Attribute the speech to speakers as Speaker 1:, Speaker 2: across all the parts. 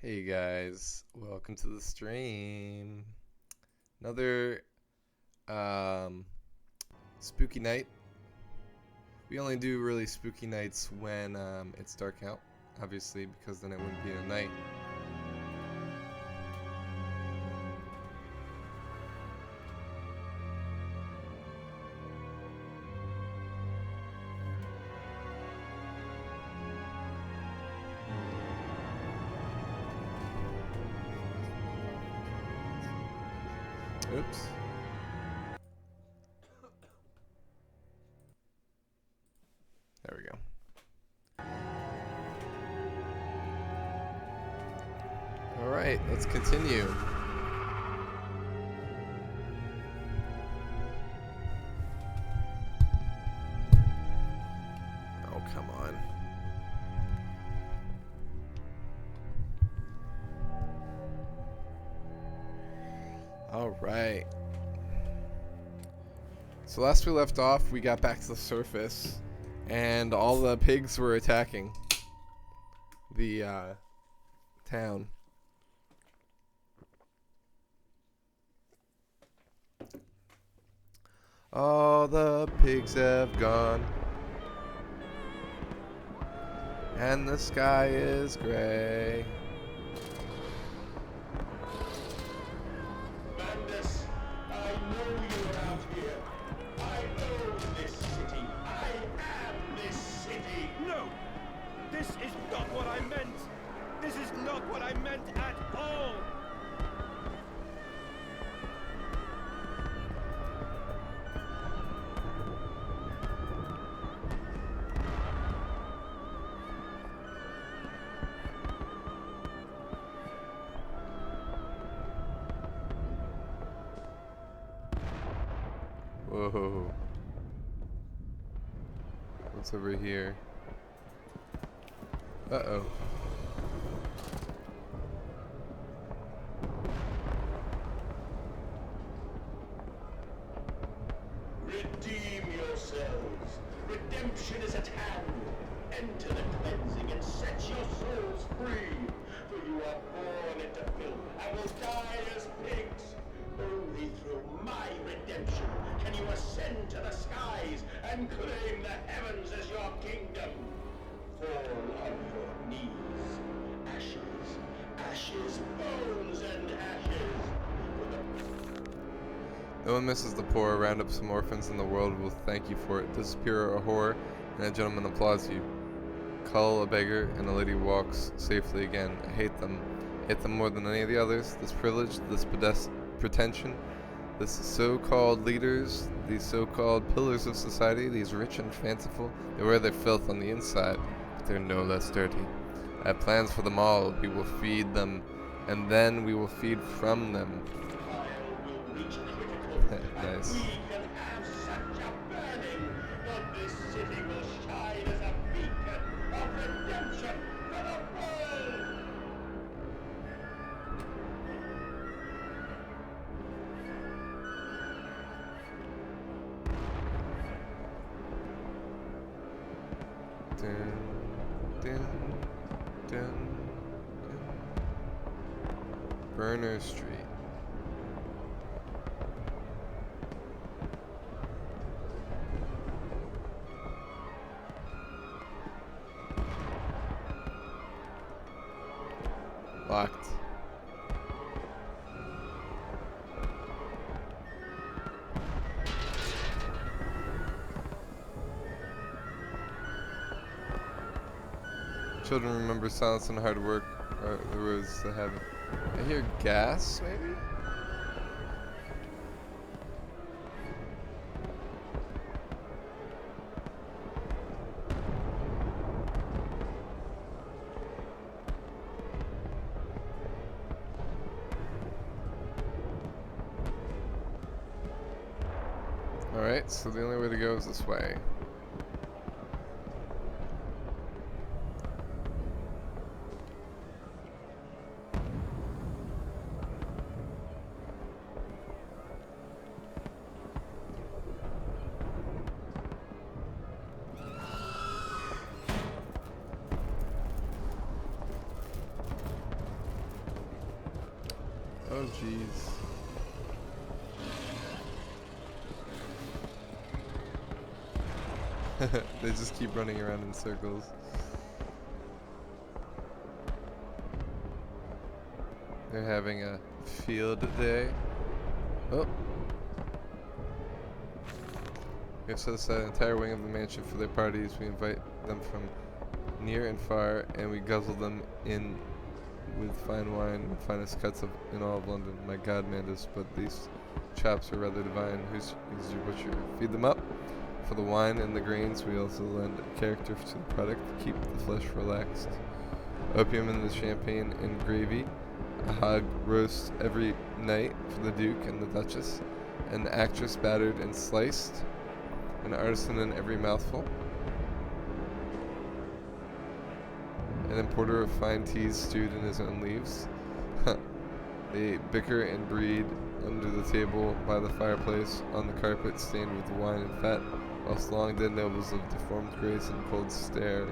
Speaker 1: Hey guys, welcome to the stream. Another um, spooky night. We only do really spooky nights when it's dark out, obviously, because then it wouldn't be a night. Oops. There we go. Alright, let's continue. Oh, come on. Alright. So last we left off, we got back to the surface, and all the pigs were attacking the town. All the pigs have gone, and the sky is gray.
Speaker 2: Bandus, I know you're out here. I own this city. I am this city.
Speaker 3: No! This is not what I meant! This is not what I meant at all!
Speaker 1: Whoa. What's over here? Uh-oh.
Speaker 2: Redeem yourselves. Redemption is at hand. Enter the cleansing and set your souls free. For you are born into filth and will die as pigs. Only through my redemption can you ascend to the skies and claim the heavens as your kingdom. Fall on your knees. Ashes, ashes, bones and ashes. For the
Speaker 1: No one misses the poor. Round up some orphans and the world will thank you for it. Disappear a whore and a gentleman applauds you. Cull a beggar and a lady walks safely again. I hate them. I hate them more than any of the others. This privilege, this pretension, this so-called leaders, these so-called pillars of society, these rich and fanciful, they wear their filth on the inside, but they're no less dirty. I have plans for them all. We will feed them, and then we will feed from them.
Speaker 2: fire will reach critical, and
Speaker 1: Nice.
Speaker 2: we can have such a burning that this city will shine as a beacon of redemption for the world.
Speaker 1: Dun, dun, dun, dun. Burner Street. Locked. Children remember silence and hard work are the roads to heaven. I hear gas, maybe? Alright, so the only way to go is this way. Oh, jeez. They just keep running around in circles. They're having a field day. Oh. We have set aside an entire wing of the mansion for their parties. We invite them from near and far, and we guzzle them in with fine wine and finest cuts in all of London. My God, Mandus, but these chops are rather divine. Who's your butcher? Feed them up. For the wine and the grains, we also lend a character to the product to keep the flesh relaxed. Opium in the champagne and gravy. A hog roast every night for the Duke and the Duchess. An actress battered and sliced. An artisan in every mouthful. An importer of fine teas stewed in his own leaves. They bicker and breed under the table, by the fireplace, on the carpet stained with wine and fat, whilst long dead nobles of deformed grace and cold stare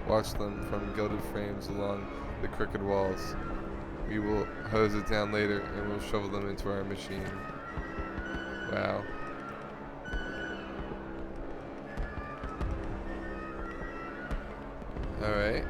Speaker 1: watch them from gilded frames along the crooked walls. We will hose it down later, and we'll shovel them into our machine. Wow. Alright.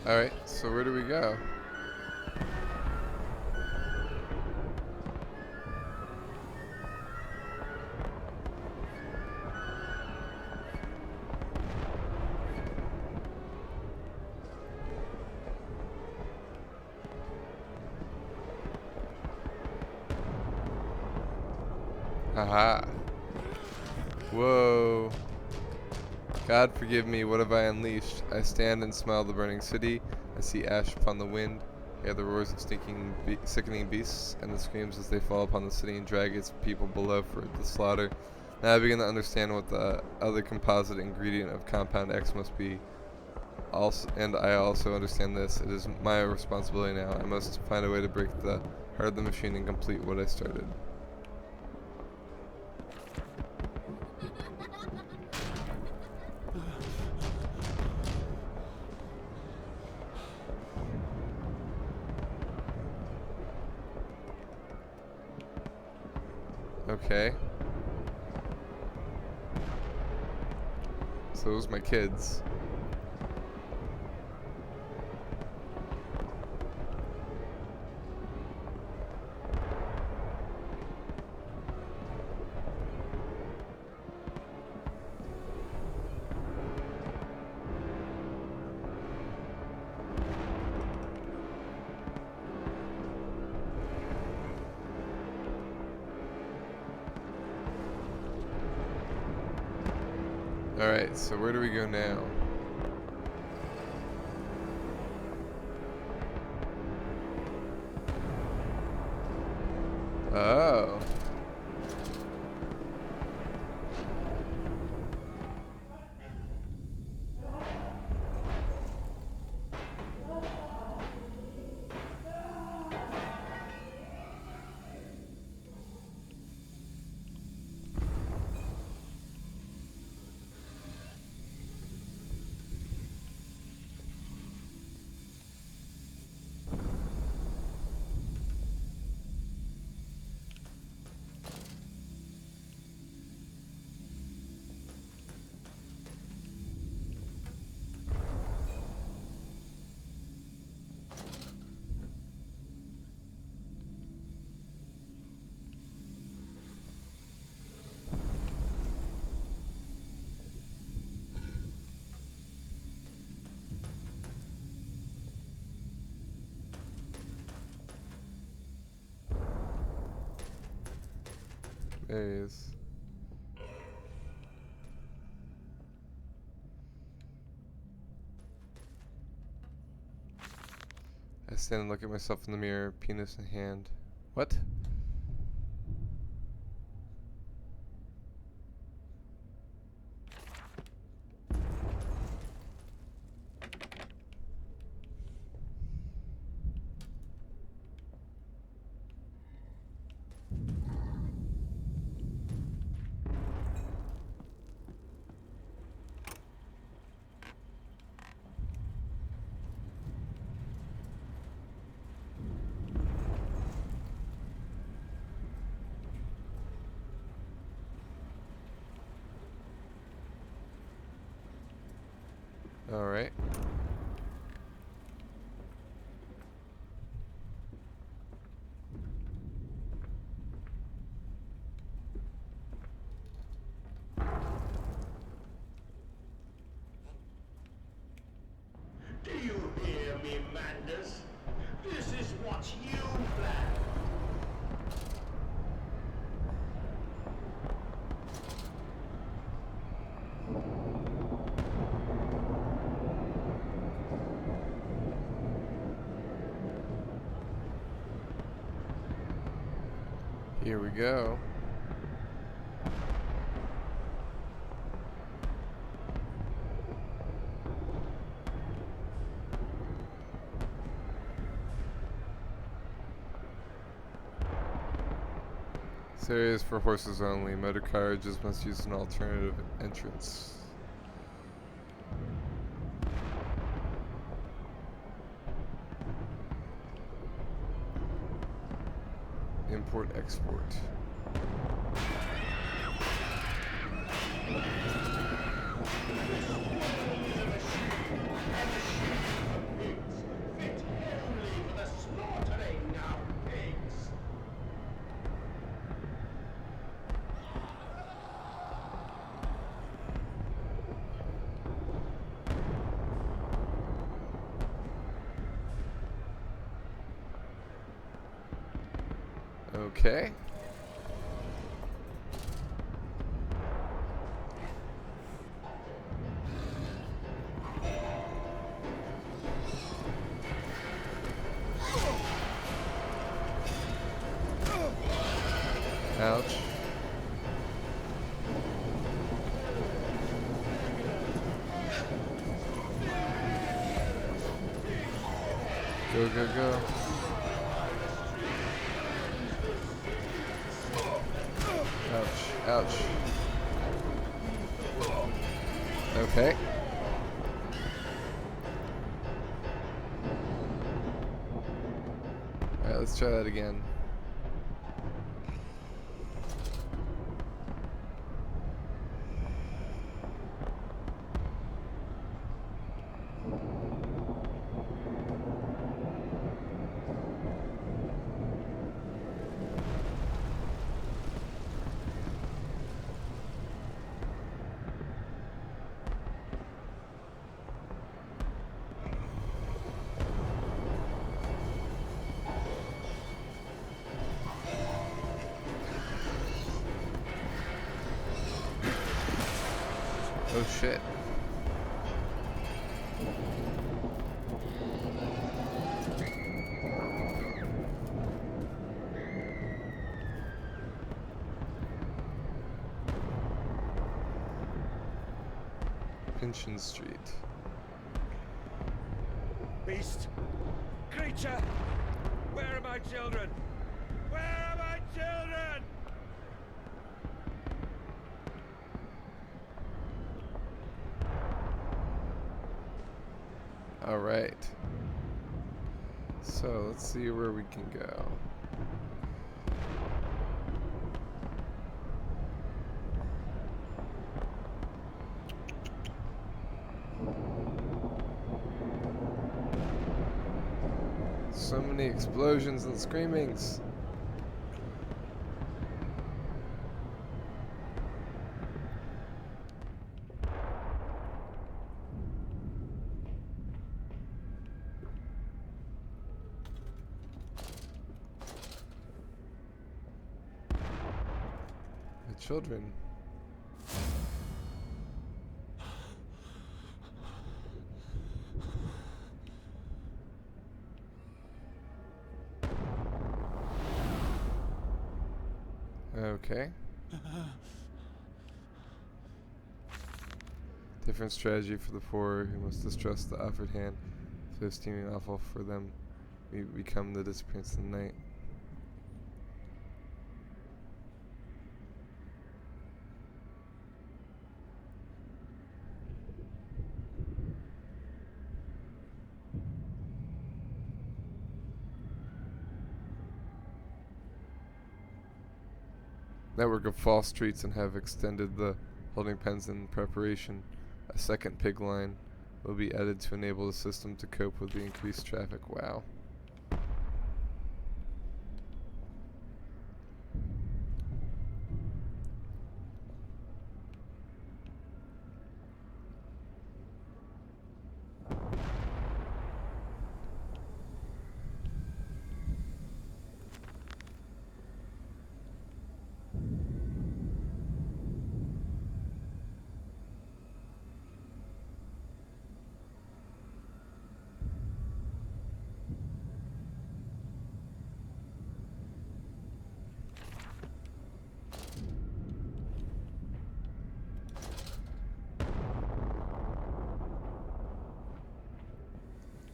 Speaker 1: Alright, so where do we go? Aha. Whoa. God forgive me, what have I unleashed? I stand and smell the burning city. I see ash upon the wind. Hear the roars of sickening beasts, and the screams as they fall upon the city and drag its people below for the slaughter. Now I begin to understand what the other composite ingredient of Compound X must be. And I also understand this. It is my responsibility now. I must find a way to break the heart of the machine and complete what I started. Okay. So those are my kids. Alright, so where do we go now? Oh. There he is. I stand and look at myself in the mirror, penis in hand. What? Alright.
Speaker 2: Do you hear me, Mandus? This is what you planned.
Speaker 1: Here we go. This area is for horses only. Motor carriages must use an alternative entrance. Import export.
Speaker 2: Fit only for the slaughtering of pigs.
Speaker 1: Okay. Ouch. Go, go, go. Ouch, ouch. Okay. Alright, let's try that again. Oh shit. Pinchin Street.
Speaker 3: Beast! Creature! Where are my children? Where are my children?
Speaker 1: Alright. So let's see where we can go. So many explosions and screamings. The children. Okay. Different strategy for the poor who must distrust the offered hand. If they're steaming awful for them, we become the disappearance of the night. Network of false streets and have extended the holding pens in preparation. A second pig line will be added to enable the system to cope with the increased traffic. Wow.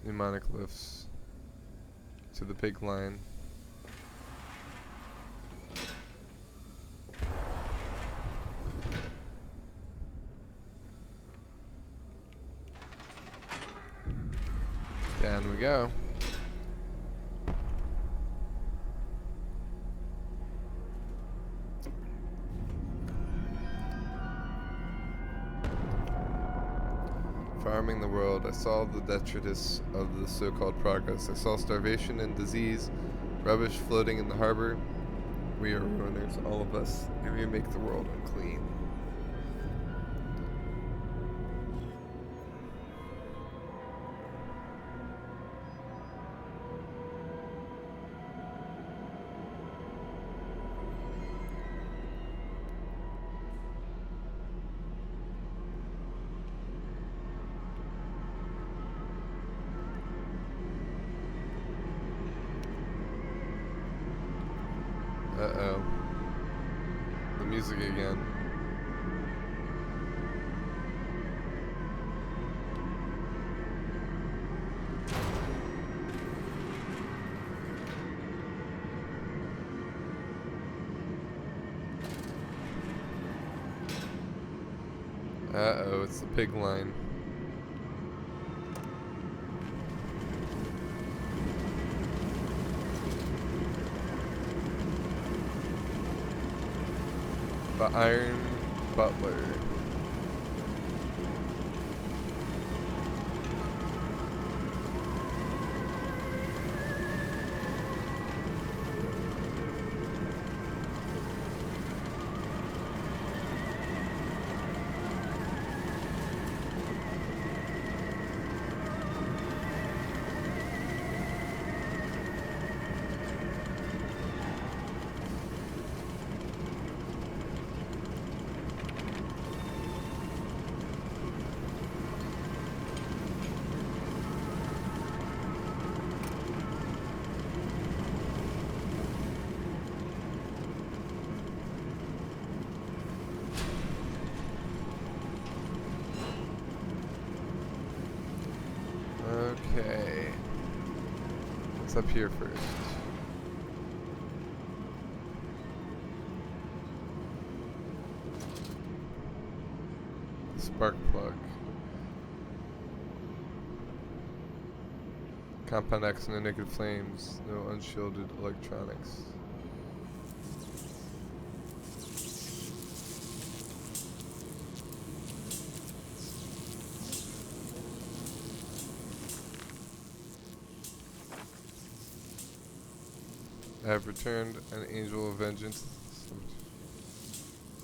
Speaker 1: Mnemonic lifts to the pig line. Down we go. Farming the world, I saw the detritus of the so-called progress. I saw starvation and disease, rubbish floating in the harbor. We are ruiners, all of us, and we make the world unclean. Uh-oh. The music again. Uh-oh, it's the pig line. The Iron Butler. Okay. What's up here first? The spark plug. Compound X, no naked flames, no unshielded electronics. I have returned an angel of vengeance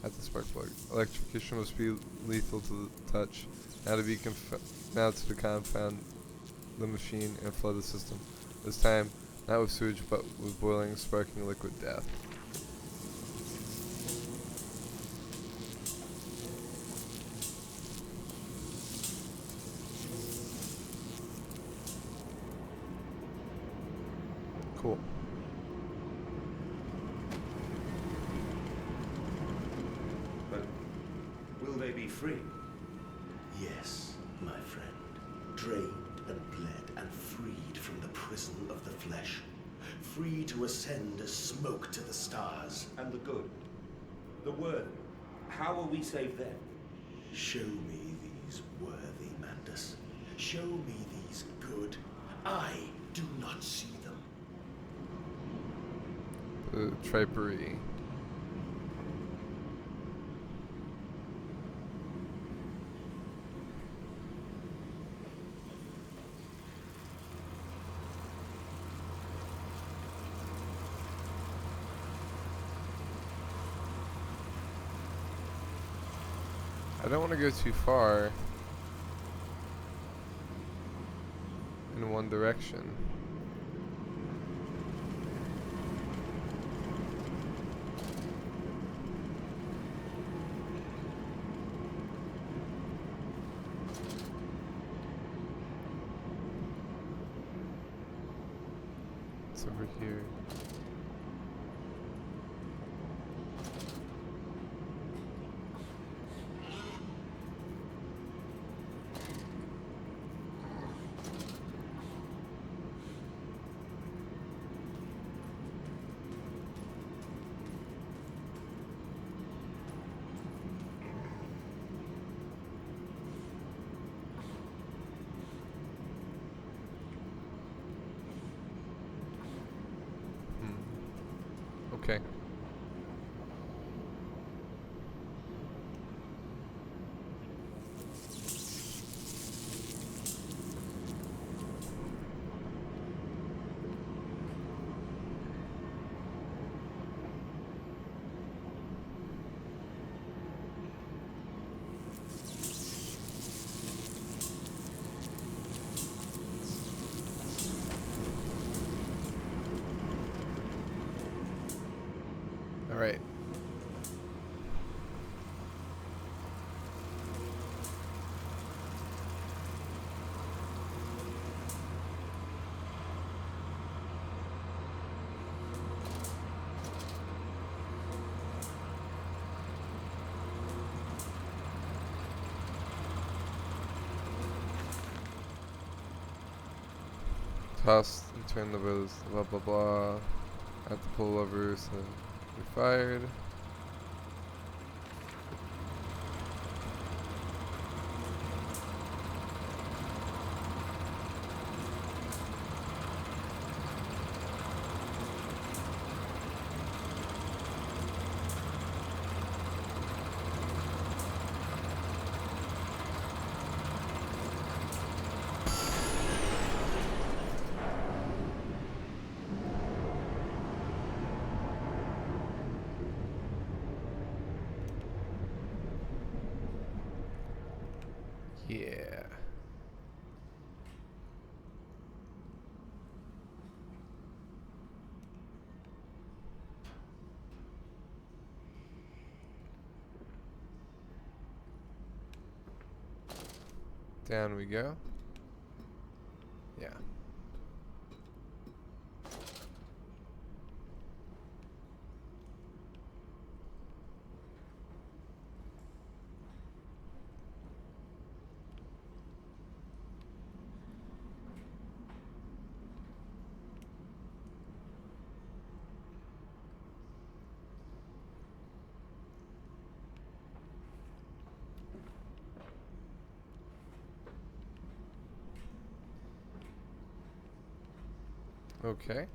Speaker 1: at the spark plug. Electrocution must be lethal to the touch. Now to confound the machine and flood the system. This time, not with sewage, but with boiling, sparking liquid death. Cool.
Speaker 4: free.
Speaker 2: Yes, my friend. Drained and bled and freed from the prison of the flesh. Free to ascend as smoke to the stars.
Speaker 4: And the good, the worthy, how will we save them?
Speaker 2: Show me these worthy, Mandus. Show me these good. I do not see them.
Speaker 1: The tripery. I don't want to go too far in one direction. It's over here. Okay. All right. Tossed and turn the bows, blah blah blah. At the pull levers, and we fired. Yeah. Down we go. Yeah. Okay.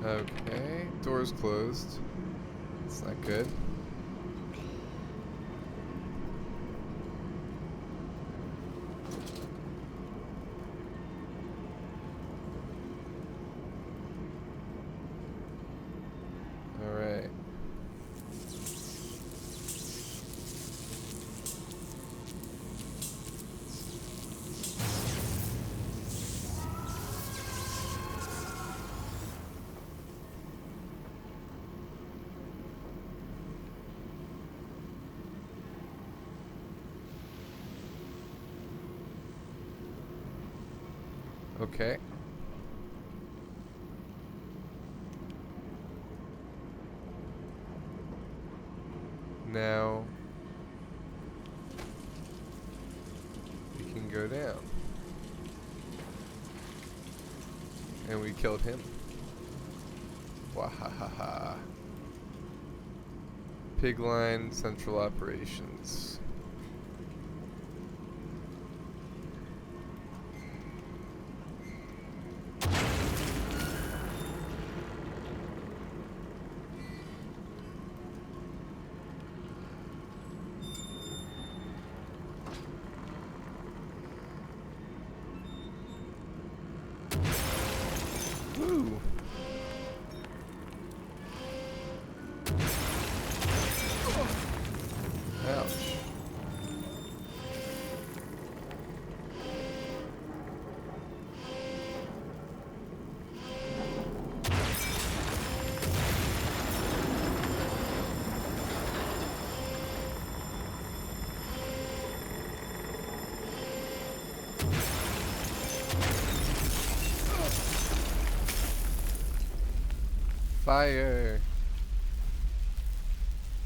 Speaker 1: Okay, door's closed. It's not good. Okay. Now we can go down. And we killed him. Wahahaha. Pigline Central Operations. Woo! Ouch. Fire.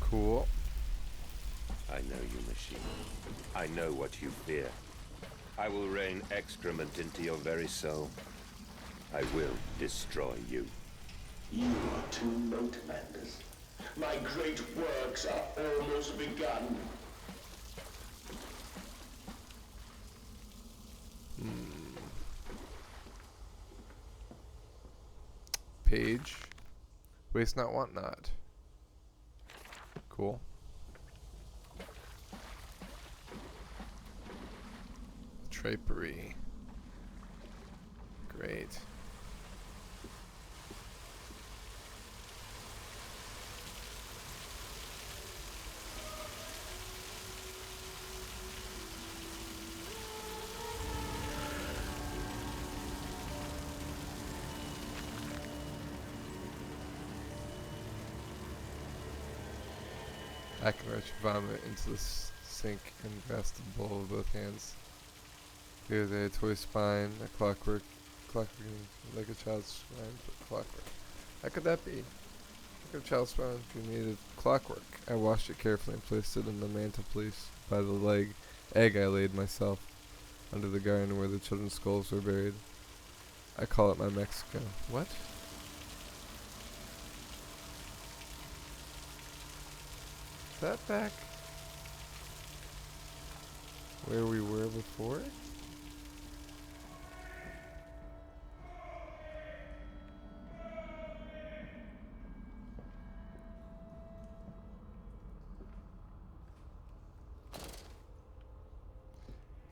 Speaker 1: Cool.
Speaker 5: I know you, machine. I know what you fear. I will rain excrement into your very soul. I will destroy you.
Speaker 2: You are too late, Manders. My great works are almost begun.
Speaker 1: Page. Waste not, want not. Cool. Drapery. Great. I can rush vomit into the sink and grasp the bowl with both hands. There's a toy spine, a clockwork, like a child's spine, but clockwork. How could that be? Like a child's spine if you needed clockwork. I washed it carefully and placed it in the mantelpiece by the egg I laid myself under the garden where the children's skulls were buried. I call it my Mexico. What? Is that back where we were before?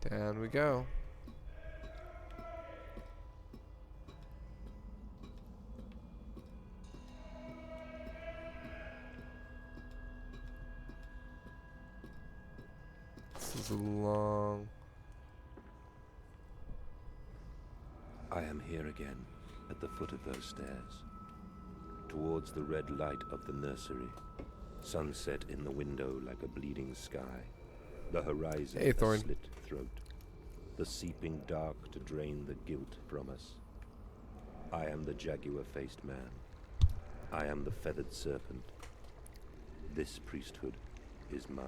Speaker 1: Down we go. This is a long...
Speaker 5: I am here again, at the foot of those stairs. Towards the red light of the nursery. Sunset in the window like a bleeding sky. The horizon
Speaker 1: Hey,
Speaker 5: a
Speaker 1: Thorn.
Speaker 5: slit throat. The seeping dark to drain the guilt from us. I am the jaguar-faced man. I am the feathered serpent. This priesthood is mine.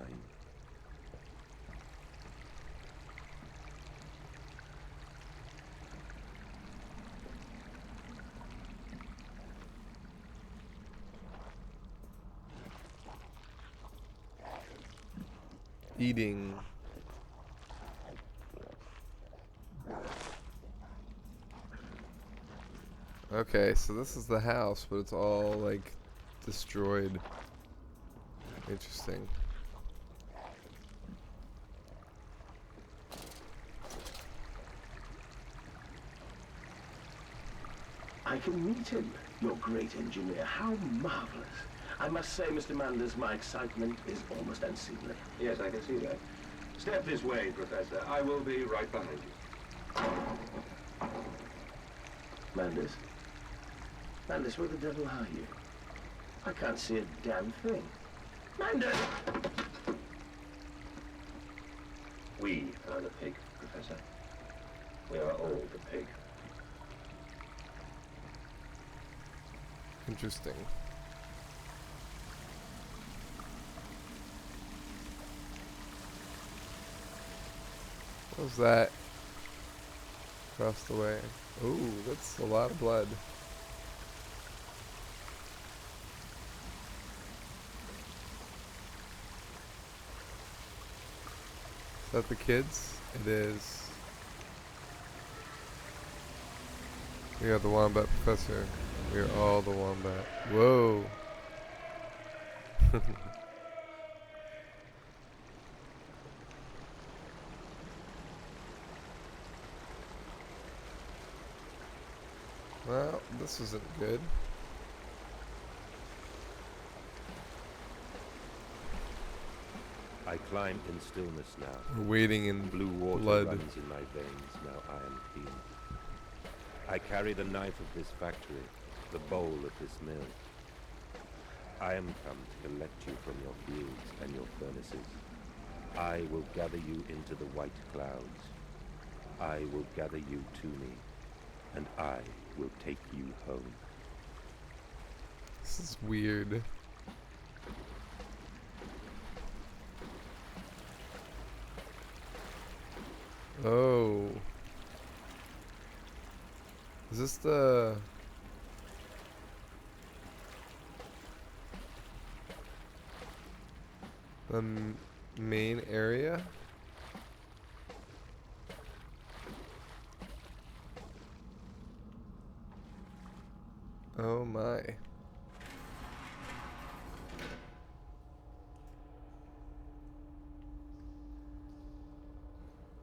Speaker 1: Eating. Okay, so this is the house, but it's all like destroyed. Interesting.
Speaker 2: I can meet him, your great engineer. How marvelous. I must say, Mr. Manders, my excitement is almost unseemly.
Speaker 6: Yes, I can see that. Step this way, Professor. I will be right behind you.
Speaker 2: Manders? Manders, where the devil are you? I can't see a damn thing. Manders! We are the pig, Professor. We are all the pig.
Speaker 1: Interesting. What was that? Across the way. Ooh, that's a lot of blood. Is that the kids? It is. We are the Wombat Professor. We are all the Wombat. Whoa. Well, this isn't good.
Speaker 5: I climb in stillness now.
Speaker 1: We're wading in
Speaker 5: Blue water
Speaker 1: blood.
Speaker 5: runs in my veins, now I am clean. I carry the knife of this factory, the bowl of this mill. I am come to collect you from your fields and your furnaces. I will gather you into the white clouds. I will gather you to me, and I will take you home.
Speaker 1: This is weird. Oh. Is this the... main area? Oh my.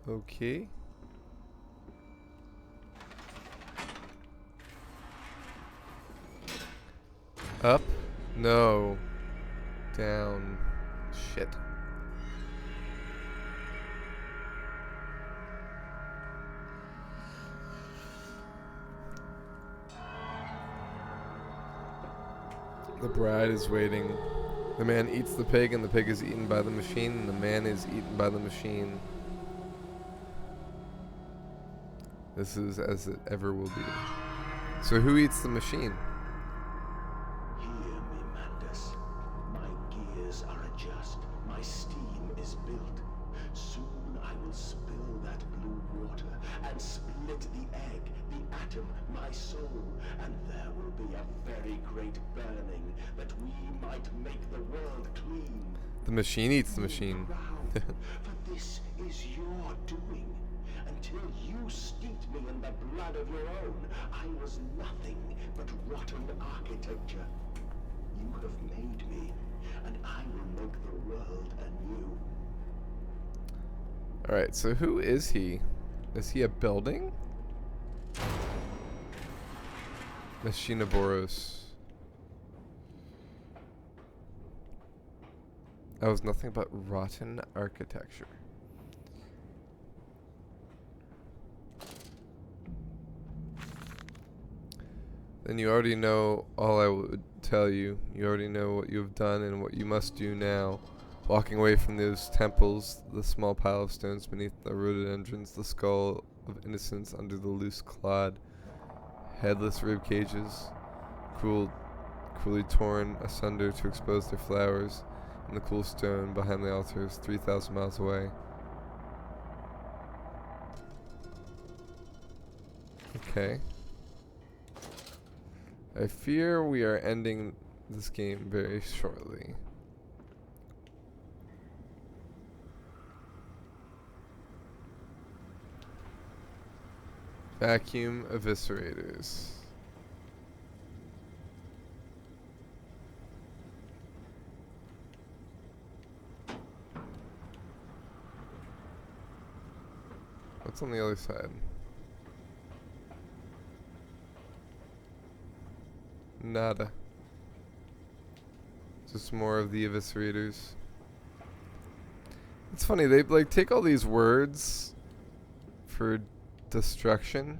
Speaker 1: Okay. Up? No. Down. Shit. The bride is waiting. The man eats the pig, and the pig is eaten by the machine, and the man is eaten by the machine. This is as it ever will be. So who eats the machine?
Speaker 2: Hear me, Mandus. My gears are adjust. My steam is built. Soon I will spill that blue water and split the egg, the atom, my soul, and there will be a very great burning that we might make the world clean.
Speaker 1: The machine eats the machine.
Speaker 2: Proud, for this is your doing. Until you steeped me in the blood of your own, I was nothing but rotten architecture. You have made me, and I will make the world anew.
Speaker 1: Alright, so who is he? Is he a building? Machinoboros. That was nothing but rotten architecture. Then you already know all I would tell you. You already know what you have done and what you must do now. Walking away from those temples, the small pile of stones beneath the rooted entrance, the skull of innocence under the loose clod, headless rib cages, cruelly torn asunder to expose their flowers, and the cool stone behind the altars 3,000 miles away. Okay. I fear we are ending this game very shortly. Vacuum eviscerators. What's on the other side? Nada. Just more of the eviscerators. It's funny, they like take all these words for destruction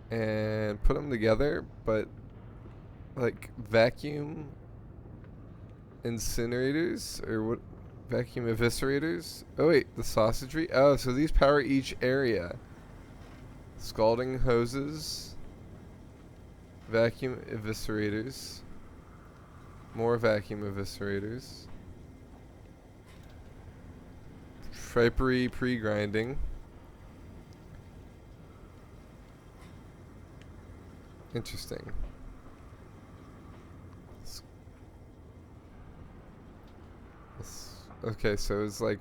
Speaker 1: and put them together, but like vacuum incinerators or what? Vacuum eviscerators? Oh wait, the sausagery? Oh, so these power each area. Scalding hoses. Vacuum eviscerators. More vacuum eviscerators. Tripery pre-grinding. Interesting. Okay, so it's like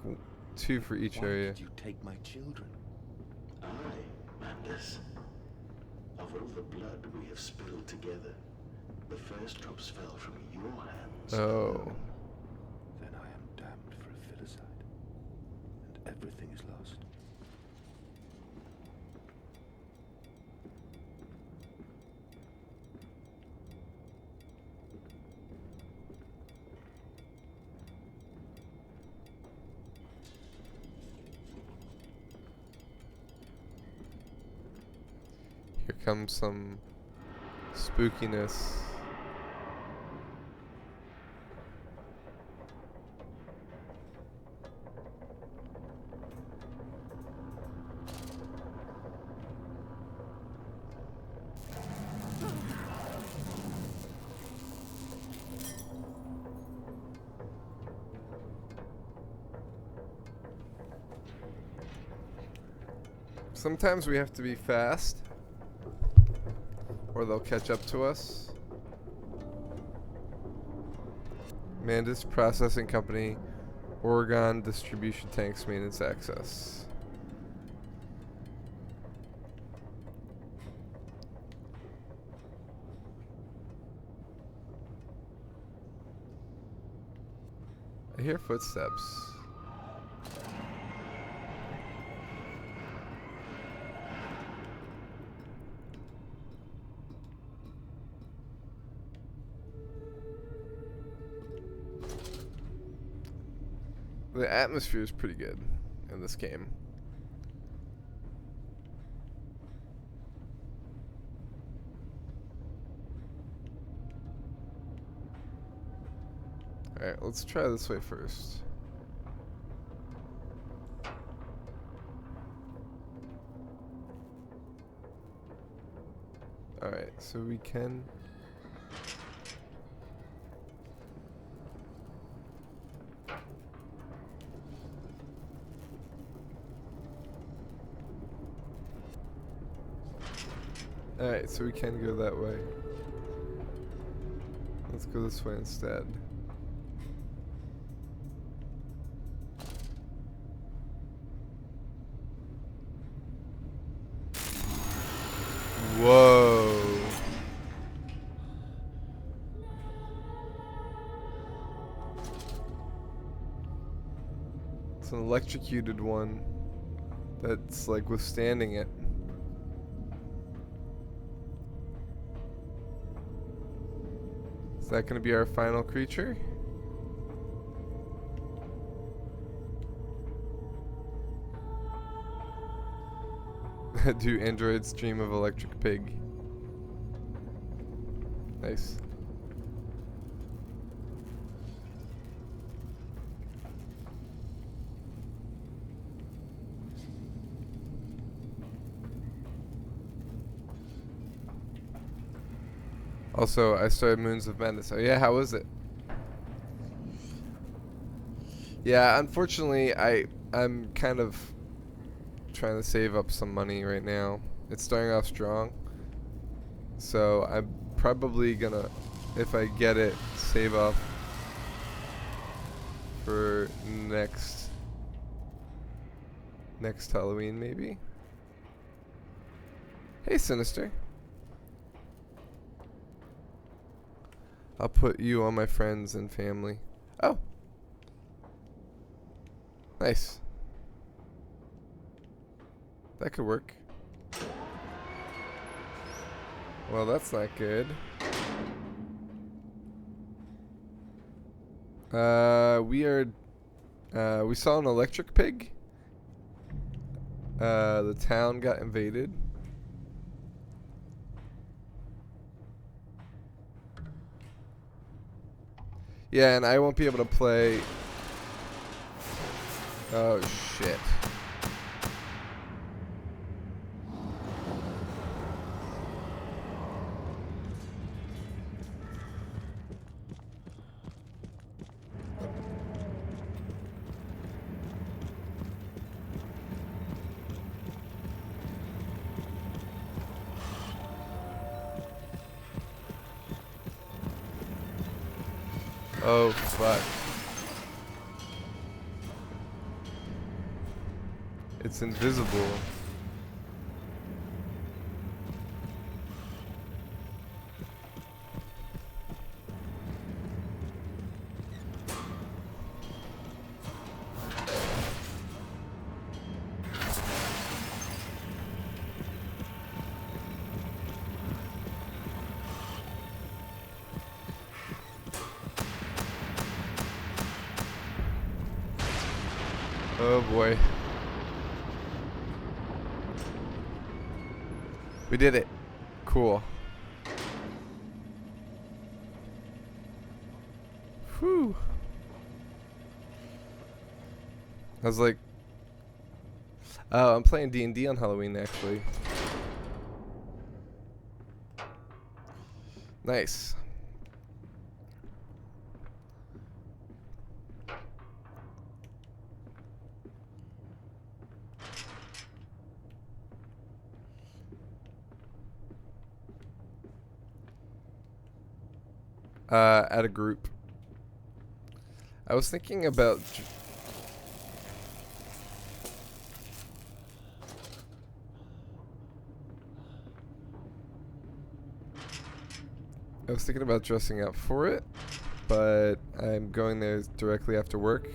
Speaker 1: 2 for each area.
Speaker 5: Why did you take my children?
Speaker 2: Aye, madness. Of all the blood we have spilled together, the first drops fell from your hands.
Speaker 1: Oh.
Speaker 5: Then I am damned for a filicide, and everything is lost.
Speaker 1: Here comes some spookiness. Sometimes we have to be fast, or they'll catch up to us. Mandis Processing Company, Oregon Distribution Tanks Maintenance Access. I hear footsteps. The atmosphere is pretty good in this game. Alright, let's try this way first. Alright, so we can... Alright, so we can go that way. Let's go this way instead. Whoa. It's an electrocuted one that's like withstanding it. Is that going to be our final creature? Do androids dream of electric pig? Nice. Also, I started Moons of Madness. Oh yeah, how was it? Yeah, unfortunately, I'm kind of trying to save up some money right now. It's starting off strong, so I'm probably gonna, if I get it, save up for next Halloween maybe. Hey, Sinister. I'll put you on my friends and family. Oh. Nice. That could work. Well, that's not good. We saw an electric pig. The town got invaded. Yeah, and I won't be able to play. Oh shit. Oh, fuck. It's invisible. Oh boy. We did it. Cool. Whew. I was like, oh, I'm playing D&D on Halloween actually. Nice. At a group. I was thinking about dressing up for it, but I'm going there directly after work.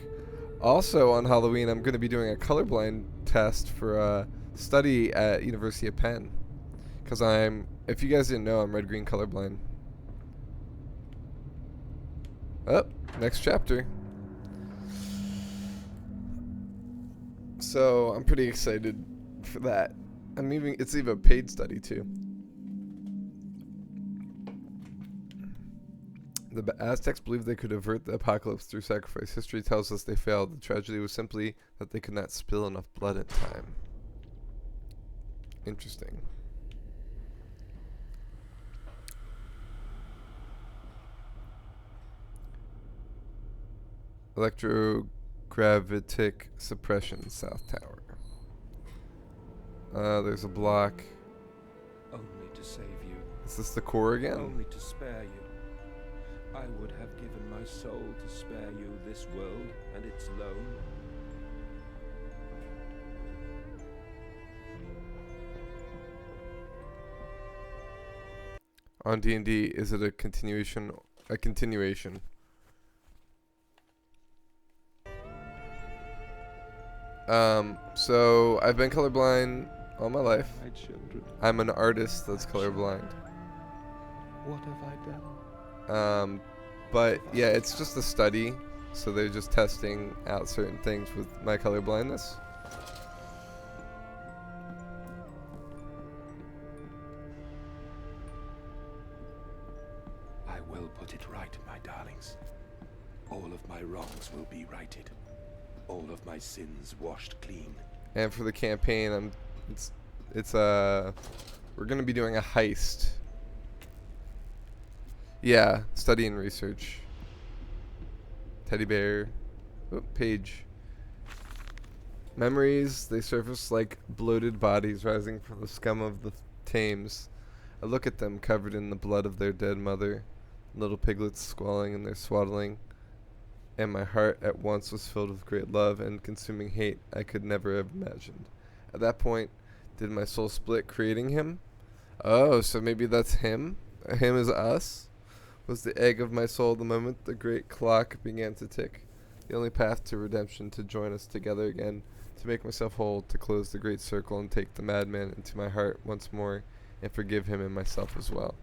Speaker 1: Also on Halloween, I'm going to be doing a colorblind test for a study at University of Penn. Because if you guys didn't know, I'm red-green colorblind. Oh, next chapter. So I'm pretty excited for that. It's even a paid study too. The Aztecs believed they could avert the apocalypse through sacrifice. History tells us they failed. The tragedy was simply that they could not spill enough blood in time. Interesting. Electrogravitic suppression, South Tower. There's a block.
Speaker 5: Only to save you.
Speaker 1: Is this the core again?
Speaker 5: Only to spare you. I would have given my soul to spare you this world and its loan.
Speaker 1: On D&D, is it a continuation? A continuation. So I've been colorblind all my life.
Speaker 5: My children,
Speaker 1: I'm an artist that's colorblind.
Speaker 5: what have I done?
Speaker 1: But yeah, it's just a study, so they're just testing out certain things with my colorblindness.
Speaker 5: I will put it right, my darlings. All of my wrongs will be righted. All of my sins washed clean.
Speaker 1: And for the campaign, we're gonna be doing a heist. Yeah, study and research. Teddy bear. Oop, page. Memories, they surface like bloated bodies rising from the scum of the Thames. I look at them covered in the blood of their dead mother, little piglets squalling in their swaddling, and my heart at once was filled with great love and consuming hate I could never have imagined. At that point, did my soul split, creating him? Oh, so maybe that's him? Him is us? Was the egg of my soul the moment the great clock began to tick. The only path to redemption, to join us together again, to make myself whole, to close the great circle and take the madman into my heart once more and forgive him and myself as well.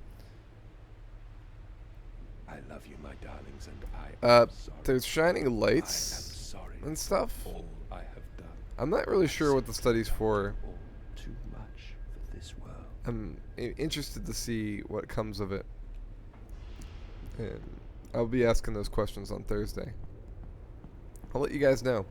Speaker 5: I love you, my darlings, and I am sorry.
Speaker 1: There's shining lights
Speaker 5: I am sorry
Speaker 1: and stuff.
Speaker 5: for all I have done.
Speaker 1: I'm not really sure what the study's for.
Speaker 5: All too much for this world.
Speaker 1: I'm interested to see what comes of it. And I'll be asking those questions on Thursday. I'll let you guys know.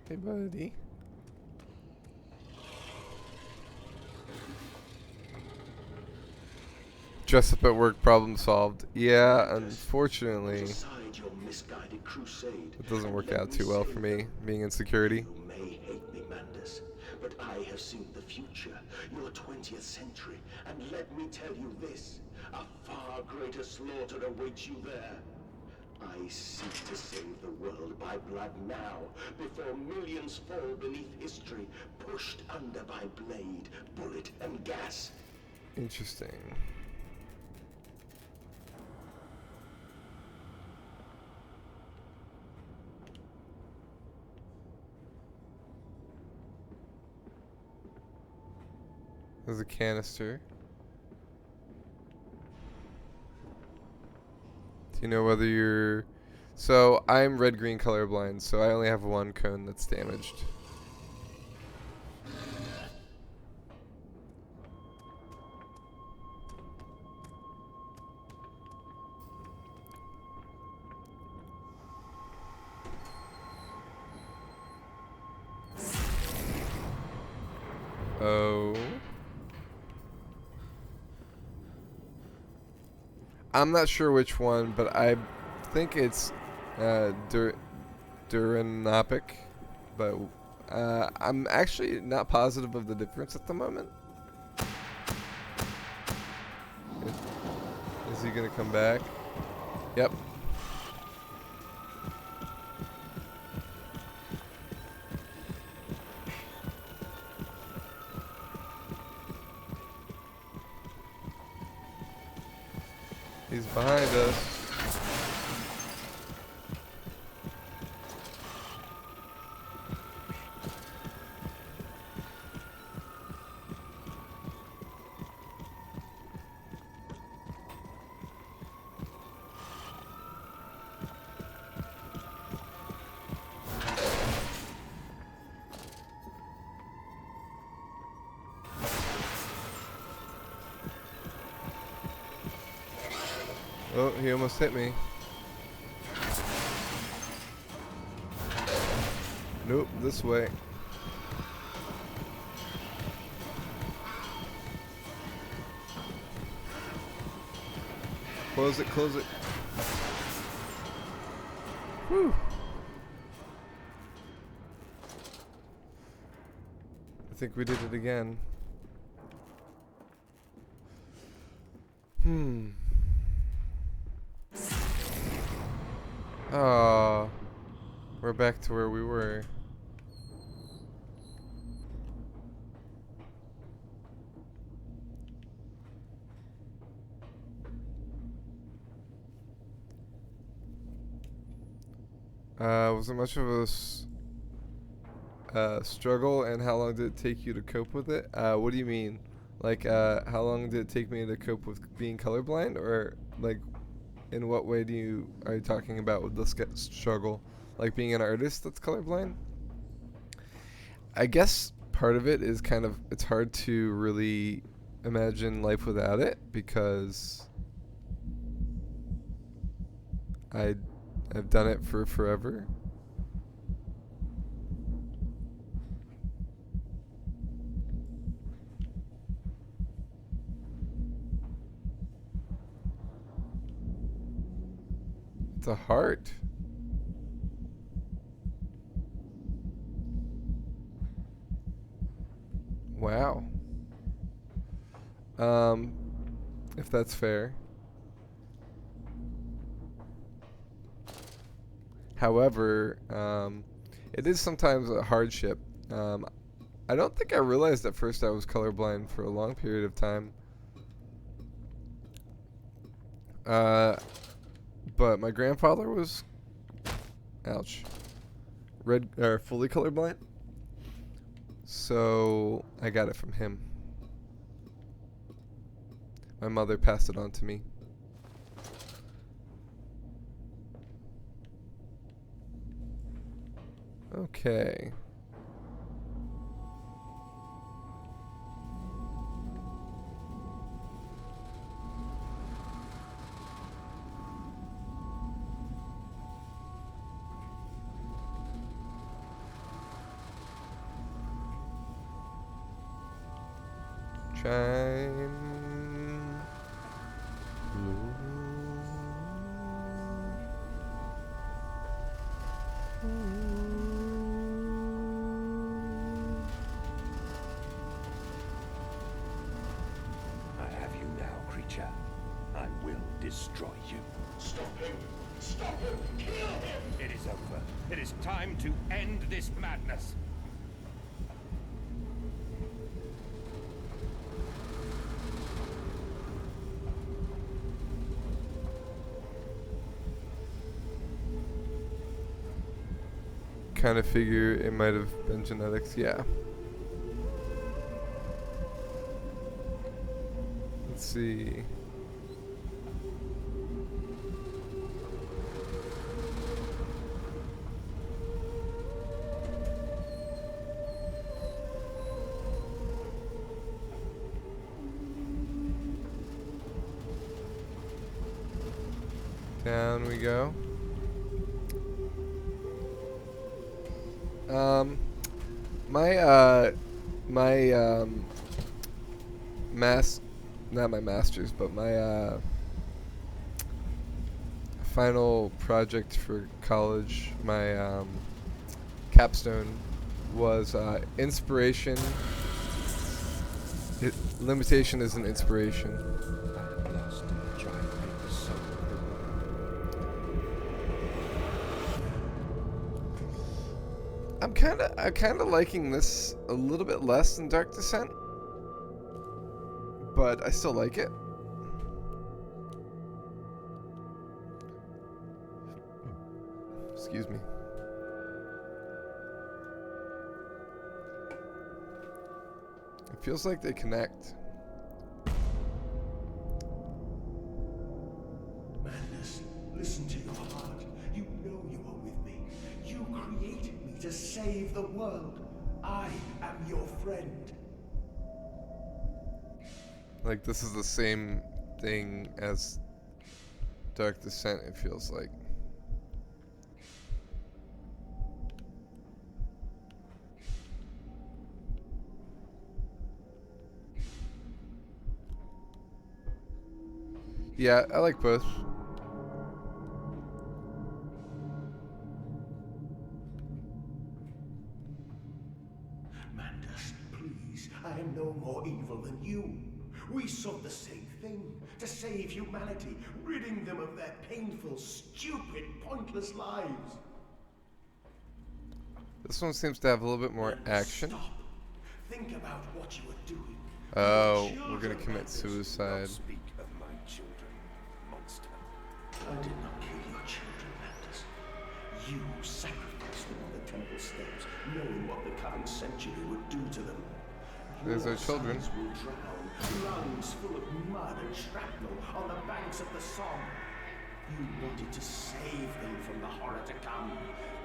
Speaker 1: Hey, buddy. Dress up at work, problem solved. Yeah,
Speaker 2: Put
Speaker 1: unfortunately,
Speaker 2: aside your misguided crusade.
Speaker 1: it doesn't
Speaker 2: and
Speaker 1: work
Speaker 2: let
Speaker 1: out
Speaker 2: me
Speaker 1: too well
Speaker 2: say
Speaker 1: for me,
Speaker 2: that
Speaker 1: being in security.
Speaker 2: You may hate me, Mandus, but I have seen the future, your 20th century, and let me tell you this, a far greater slaughter awaits you there. I seek to save the world by blood now, before millions fall beneath history, pushed under by blade, bullet, and gas.
Speaker 1: Interesting. There's a canister. Do you know whether you're... So, I'm red-green colorblind, so I only have one cone that's damaged. Oh. I'm not sure which one, but I think it's Duranopic, but I'm actually not positive of the difference at the moment. Is he gonna come back? Yep. He's behind us. Oh, he almost hit me. Nope, this way. Close it, close it. Whew. I think we did it again. Oh, we're back to where we were. Was it much of a struggle, and how long did it take you to cope with it? What do you mean? Like, how long did it take me to cope with being colorblind, or like, in what way are you talking about with this struggle? Like being an artist that's colorblind? I guess part of it is it's hard to really imagine life without it, because I've done it for forever. It's a heart. Wow. If that's fair. However, it is sometimes a hardship. I don't think I realized at first I was colorblind for a long period of time. But my grandfather was, ouch, fully colorblind. So I got it from him. My mother passed it on to me. Okay. Chime.
Speaker 5: destroy you.
Speaker 2: Stop him! Stop him! Kill him!
Speaker 3: It is over. It is time to end this madness.
Speaker 1: Kind of figure it might have been genetics, yeah. Let's see. Down we go. Not my master's, but my final project for college, my capstone was inspiration. Limitation is an inspiration.
Speaker 5: I have lost a giant paper soul of the world.
Speaker 1: I'm kind of liking this a little bit less than Dark Descent, but I still like it. Excuse me. It feels like they connect.
Speaker 2: Madness, listen to your heart. You know you are with me. You created me to save the world. I am your friend.
Speaker 1: Like, this is the same thing as Dark Descent, it feels like. Yeah, I like both.
Speaker 2: Mandus, please, I am no more evil than you. We sought the same thing, to save humanity, ridding them of their painful, stupid, pointless lives.
Speaker 1: This one seems to have a little bit more
Speaker 2: Mandus,
Speaker 1: action.
Speaker 2: Stop. Think about what you are doing.
Speaker 1: Oh,
Speaker 2: Your
Speaker 1: we're gonna
Speaker 2: children,
Speaker 1: commit
Speaker 2: Mandus.
Speaker 1: suicide.
Speaker 5: Don't speak of my children, monster.
Speaker 2: I did not kill your children, Mandus. You sacrificed them on the temple steps, knowing what the coming century would do to them.
Speaker 1: There's our children.
Speaker 2: Sons will drown, lungs full of mud and shrapnel on the banks of the Somme. You wanted to save them from the horror to come.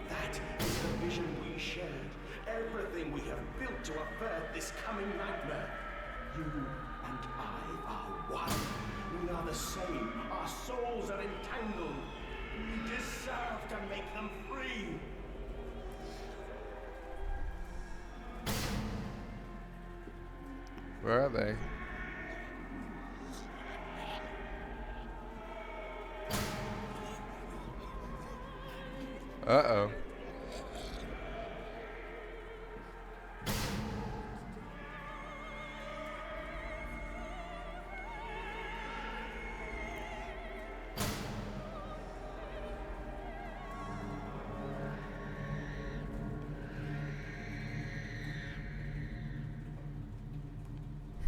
Speaker 2: That is the vision we shared. Everything we have built to avert this coming nightmare. You and I are one. We are the same. Our souls are entangled. We deserve to make them free.
Speaker 1: Where are they? Uh-oh.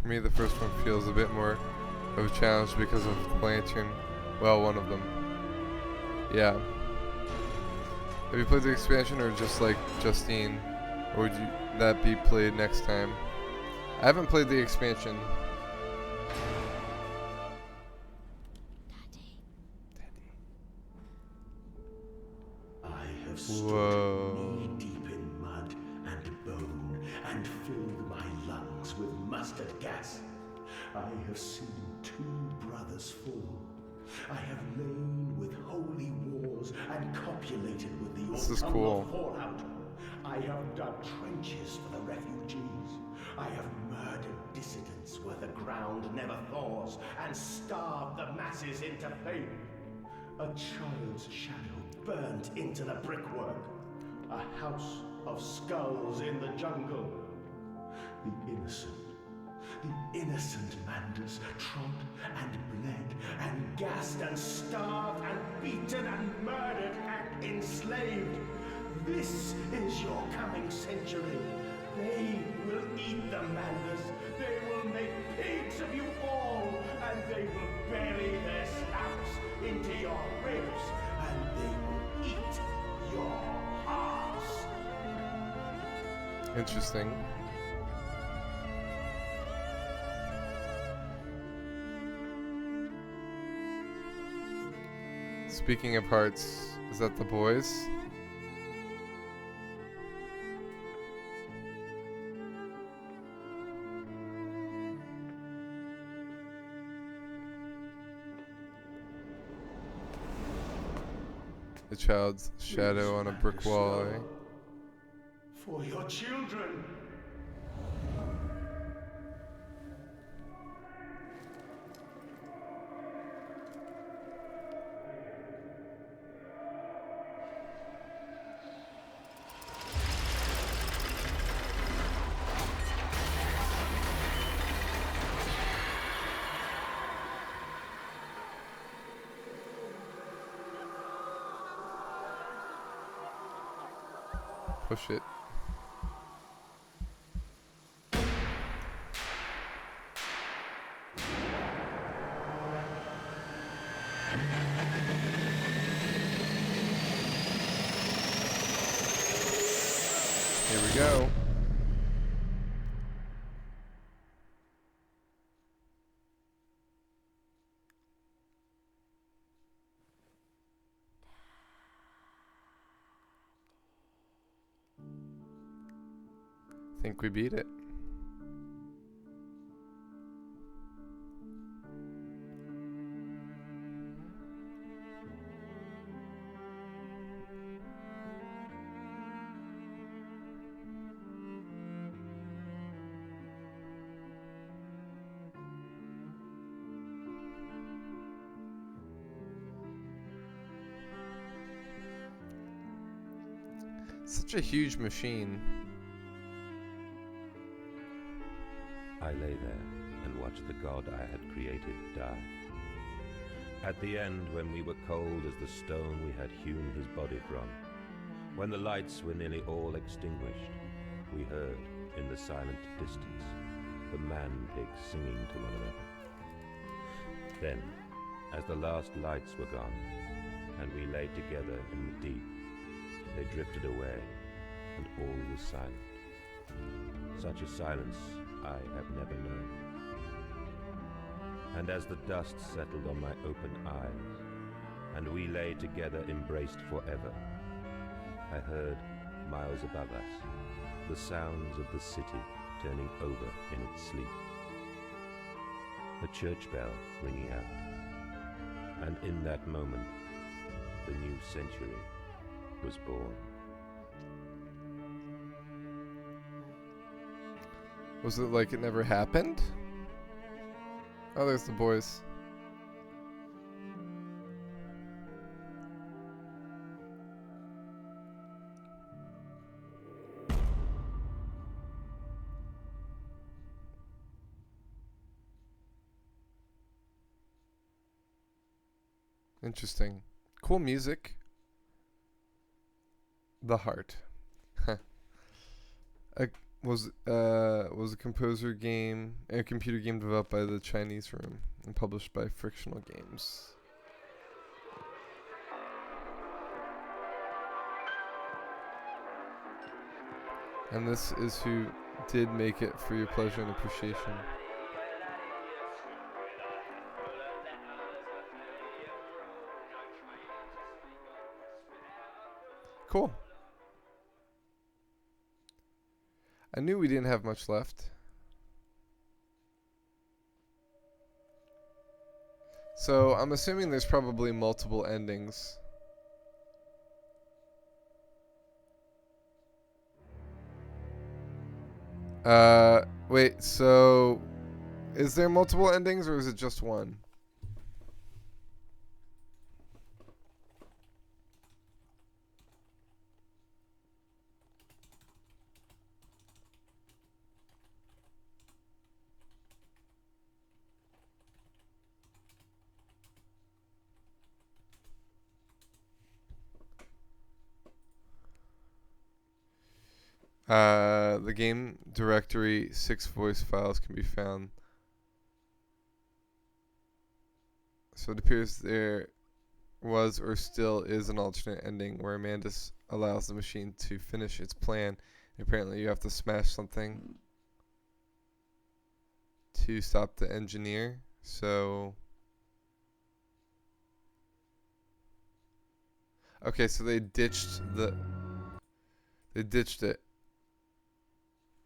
Speaker 1: For me, the first one feels a bit more of a challenge because of the lantern. Well, one of them. Yeah. Have you played the expansion or just like Justine? Or would you that be played next time? I haven't played the expansion.
Speaker 2: I have stood
Speaker 1: Whoa.
Speaker 2: knee-deep in mud and bone and filled my lungs with mustard gas. I have seen two brothers fall. I have lain with holy wars and copulated with the
Speaker 1: This is
Speaker 2: autumnal
Speaker 1: cool.
Speaker 2: fallout. I have dug trenches for the refugees. I have murdered dissidents where the ground never thaws and starved the masses into pain. A child's shadow burnt into the brickwork. A house of skulls in the jungle. The innocent innocent Manders trod and bled and gassed and starved and beaten and murdered and enslaved. This is your coming century. They will eat the Manders. They will make pigs of you all, and they will bury their snouts into your ribs, and they will eat your hearts.
Speaker 1: Interesting. Speaking of hearts, is that the boys? The child's shadow on a brick wall, eh?
Speaker 2: For your children.
Speaker 1: Push it. Here we go. Think we beat it. Such a huge machine.
Speaker 5: I lay there and watched the god I had created die. At the end, when we were cold as the stone we had hewn his body from, when the lights were nearly all extinguished, we heard, in the silent distance, the man-pigs singing to one another. Then, as the last lights were gone, and we lay together in the deep, they drifted away, and all was silent. Such a silence I have never known. And as the dust settled on my open eyes, and we lay together embraced forever, I heard, miles above us, the sounds of the city turning over in its sleep. A church bell ringing out, and in that moment, the new century was born.
Speaker 1: Was it like it never happened? Oh, there's the boys. Interesting. Cool music. The Heart. Was a composer game, a computer game developed by the Chinese Room and published by Frictional Games. And this is who did make it for your pleasure and appreciation. Cool. I knew we didn't have much left. So I'm assuming there's probably multiple endings. Wait, so is there multiple endings or is it just one? The game directory 6 voice files can be found. So it appears there was or still is an alternate ending where Amandus allows the machine to finish its plan. Apparently you have to smash something to stop the engineer. So okay, so they ditched it.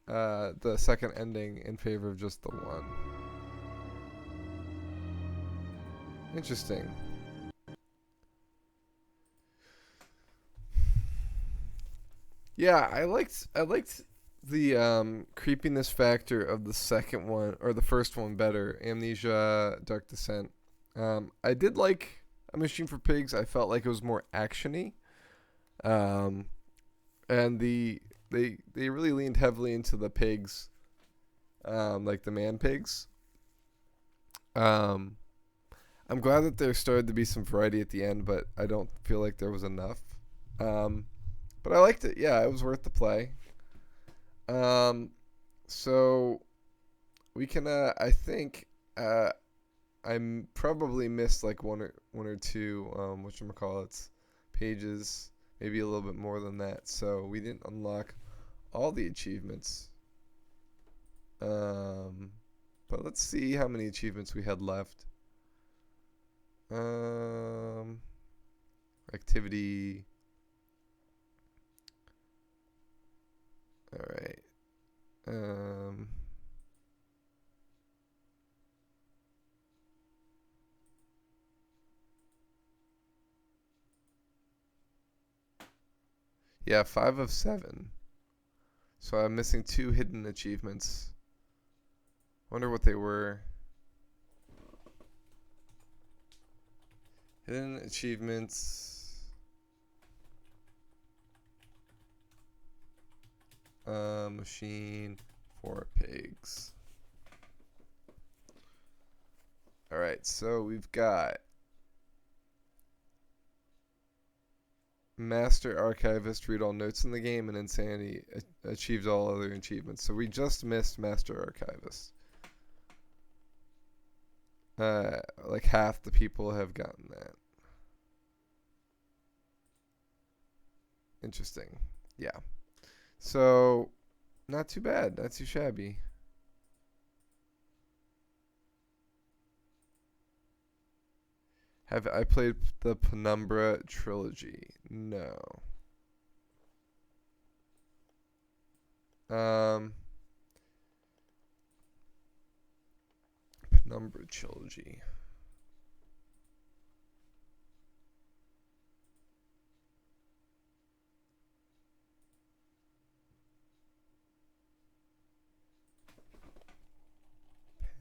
Speaker 1: The second ending in favor of just the one. Interesting. Yeah, I liked the creepiness factor of the second one or the first one better. Amnesia, Dark Descent. I did like A Machine for Pigs. I felt like it was more actiony. And they really leaned heavily into the pigs, like the man pigs. Um, I'm glad that there started to be some variety at the end, but I don't feel like there was enough. Um, but I liked it. Yeah, it was worth the play. Um, so we can. I think. Probably missed like one or two. Whatchamacallits, pages. Maybe a little bit more than that. So we didn't unlock all the achievements. But let's see how many achievements we had left. Activity. All right. Yeah, 5 of 7. So I'm missing 2 hidden achievements. Wonder what they were. Hidden achievements. Machine for pigs. Alright, so we've got Master Archivist, read all notes in the game, and Insanity achieved all other achievements. So we just missed Master Archivist. Like half the people have gotten that. Interesting. Yeah. So, not too bad. Not too shabby. Have I played the Penumbra trilogy? No. Penumbra trilogy.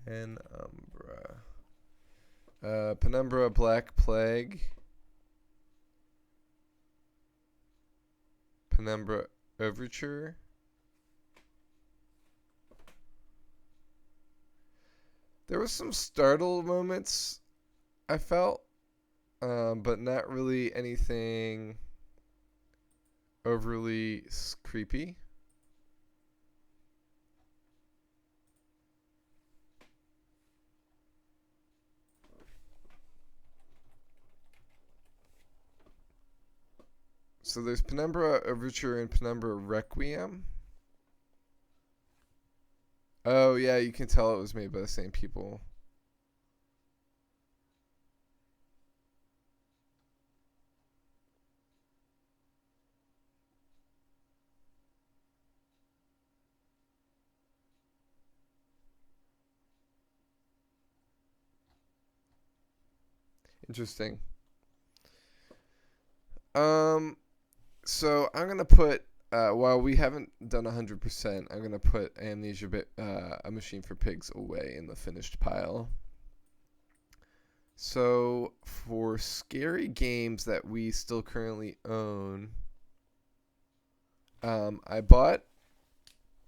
Speaker 1: Penumbra. Penumbra Black Plague. Penumbra Overture. There was some startle moments, I felt, but not really anything overly creepy. So there's Penumbra Overture and Penumbra Requiem. Oh yeah, you can tell it was made by the same people. Interesting. So I'm gonna put while we haven't done 100%, I'm gonna put Amnesia A Machine for Pigs away in the finished pile. So for scary games that we still currently own, I bought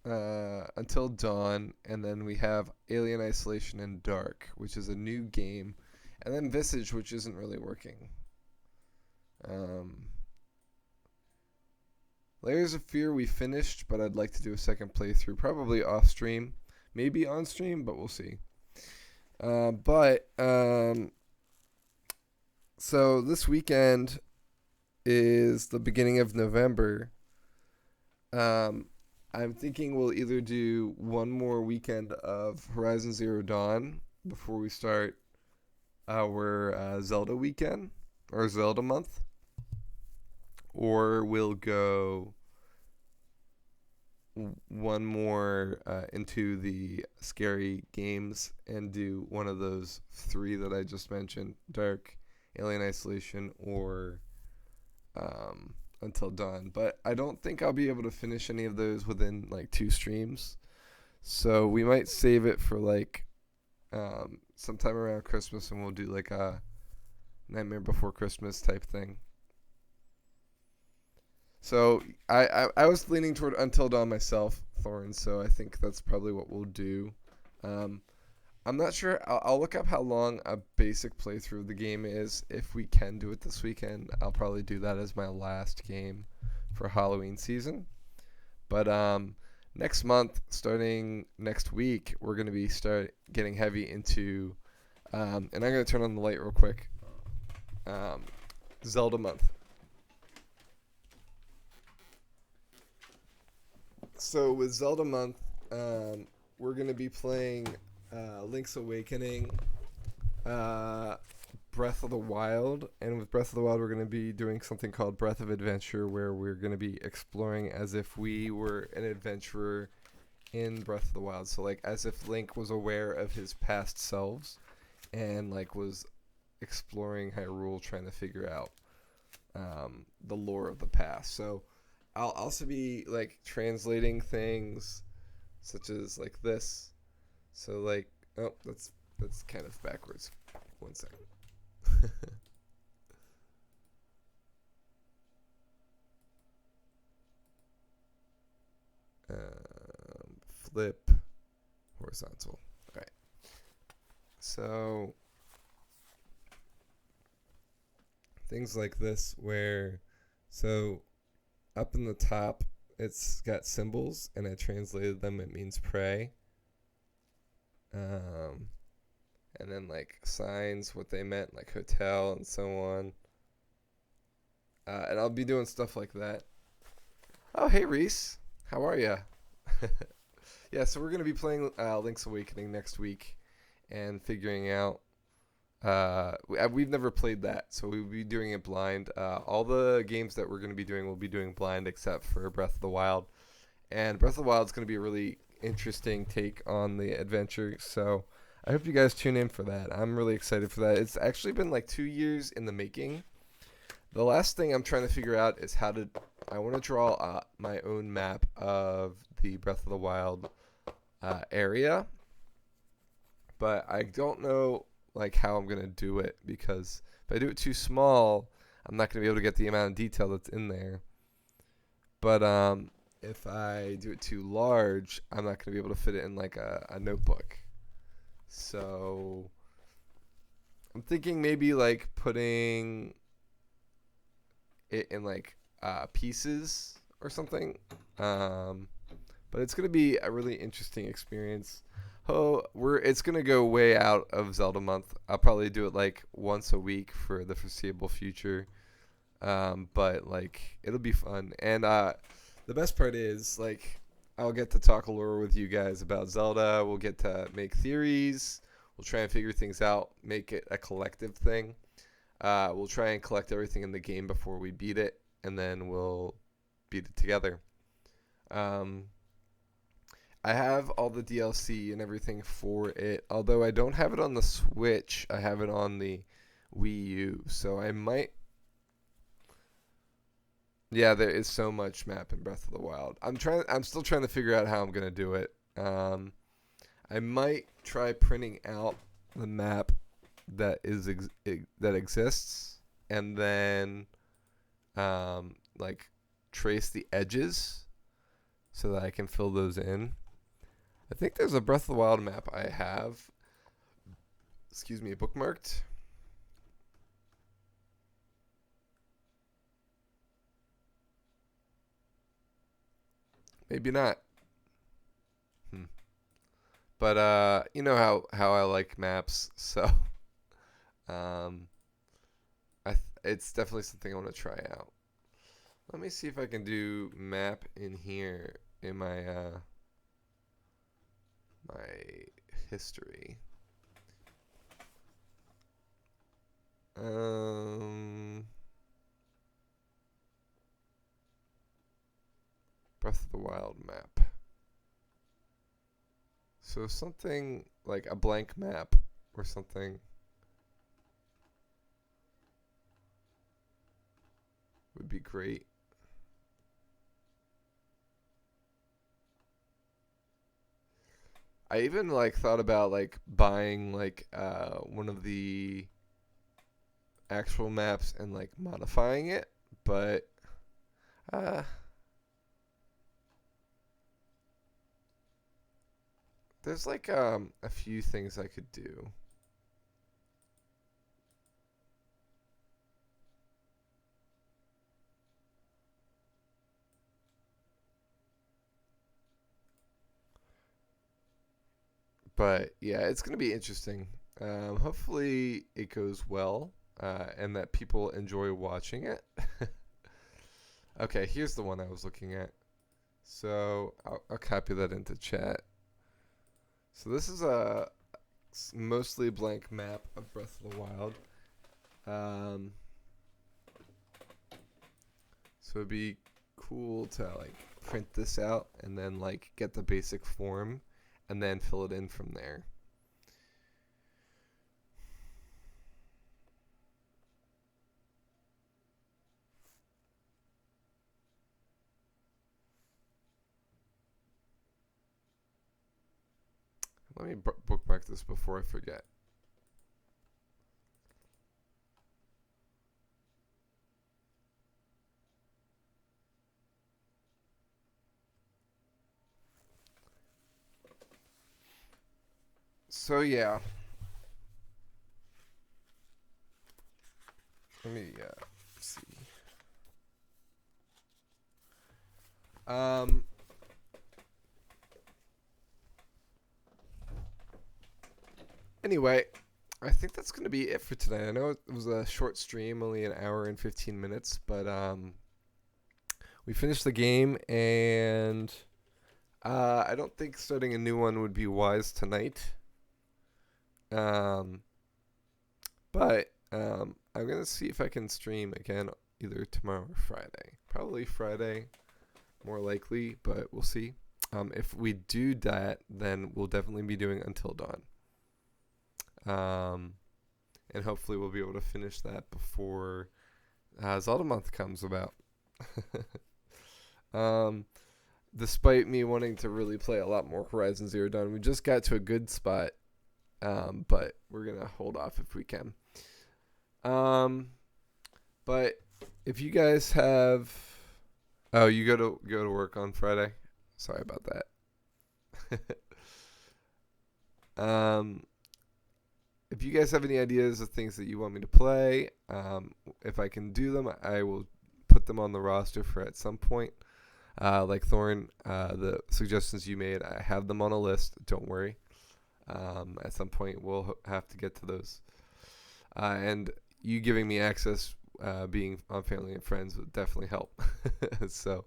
Speaker 1: Until Dawn, and then we have Alien Isolation and Dark, which is a new game, and then Visage, which isn't really working. Layers of Fear we finished, but I'd like to do a second playthrough, probably off stream, maybe on stream, but we'll see. So this weekend is the beginning of November. I'm thinking we'll either do one more weekend of Horizon Zero Dawn before we start our Zelda weekend or Zelda month, or we'll go one more into the scary games and do one of those 3 that I just mentioned: Dark, Alien Isolation, or Until Dawn. But I don't think I'll be able to finish any of those within like 2 streams, so we might save it for like sometime around Christmas, and we'll do like a Nightmare Before Christmas type thing. So I was leaning toward Until Dawn myself, Thorn, so I think that's probably what we'll do. I'm not sure. I'll look up how long a basic playthrough of the game is. If we can do it this weekend, I'll probably do that as my last game for Halloween season. But next month, starting next week, we're going to be getting heavy into, and I'm going to turn on the light real quick, Zelda month. So with Zelda month, we're going to be playing Link's Awakening, Breath of the Wild, and with Breath of the Wild we're going to be doing something called Breath of Adventure, where we're going to be exploring as if we were an adventurer in Breath of the Wild. So like as if Link was aware of his past selves and like was exploring Hyrule, trying to figure out the lore of the past. So I'll also be like translating things such as like this. So like, oh, that's kind of backwards. 1 second. Flip horizontal. All right. So things like this, where up in the top it's got symbols, and I translated them. It means pray. And then like signs, what they meant, like hotel and so on. And I'll be doing stuff like that. Oh, hey Reese, how are ya? Yeah, so we're gonna be playing Link's Awakening next week, and figuring out. We've never played that, so we'll be doing it blind. All the games that we're gonna be doing, we'll be doing blind, except for Breath of the Wild. And Breath of the Wild is gonna be a really interesting take on the adventure. So I hope you guys tune in for that. I'm really excited for that. It's actually been like 2 years in the making. The last thing I'm trying to figure out is I want to draw my own map of the Breath of the Wild area, but I don't know like how I'm gonna do it, because if I do it too small, I'm not gonna be able to get the amount of detail that's in there. But if I do it too large, I'm not gonna be able to fit it in like a notebook. So I'm thinking maybe like putting it in like pieces or something. But it's gonna be a really interesting experience. It's gonna go way out of Zelda month. I'll probably do it like once a week for the foreseeable future. But like it'll be fun, and the best part is like I'll get to talk lore with you guys about Zelda. We'll get to make theories. We'll try and figure things out, make it a collective thing. We'll try and collect everything in the game before we beat it, and then we'll beat it together. I have all the DLC and everything for it, although I don't have it on the Switch. I have it on the Wii U, so I might. Yeah, there is so much map in Breath of the Wild. I'm still trying to figure out how I'm gonna do it. I might try printing out the map that exists, and then like trace the edges so that I can fill those in. I think there's a Breath of the Wild map I have, bookmarked. Maybe not. But you know how I like maps, so it's definitely something I want to try out. Let me see if I can do map in here in my my history. Breath of the Wild map. So something like a blank map or something would be great. I even like thought about like buying like one of the actual maps and like modifying it, but there's like a few things I could do. But yeah, it's gonna be interesting. Hopefully it goes well and that people enjoy watching it. Okay, here's the one I was looking at. So I'll copy that into chat. So this is a mostly blank map of Breath of the Wild. So it'd be cool to like print this out and then like get the basic form and then fill it in from there. Let me bookmark this before I forget. So yeah. Let me see. Anyway, I think that's going to be it for today. I know it was a short stream, only an hour and 15 minutes, but we finished the game, and I don't think starting a new one would be wise tonight. But I'm going to see if I can stream again either tomorrow or Friday. Probably Friday, more likely, but we'll see. If we do that, then we'll definitely be doing Until Dawn. And hopefully we'll be able to finish that before Zelda month comes about. Despite me wanting to really play a lot more Horizon Zero Dawn, we just got to a good spot, but we're gonna hold off if we can. But if you guys have, you go to work on Friday. Sorry about that. If you guys have any ideas of things that you want me to play, if I can do them, I will put them on the roster for at some point. Like Thorn, the suggestions you made, I have them on a list. Don't worry. At some point, we'll have to get to those. And you giving me access, being on Family and Friends, would definitely help. So,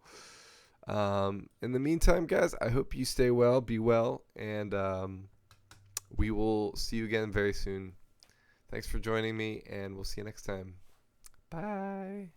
Speaker 1: in the meantime, guys, I hope you stay well, be well, and we will see you again very soon. Thanks for joining me, and we'll see you next time. Bye.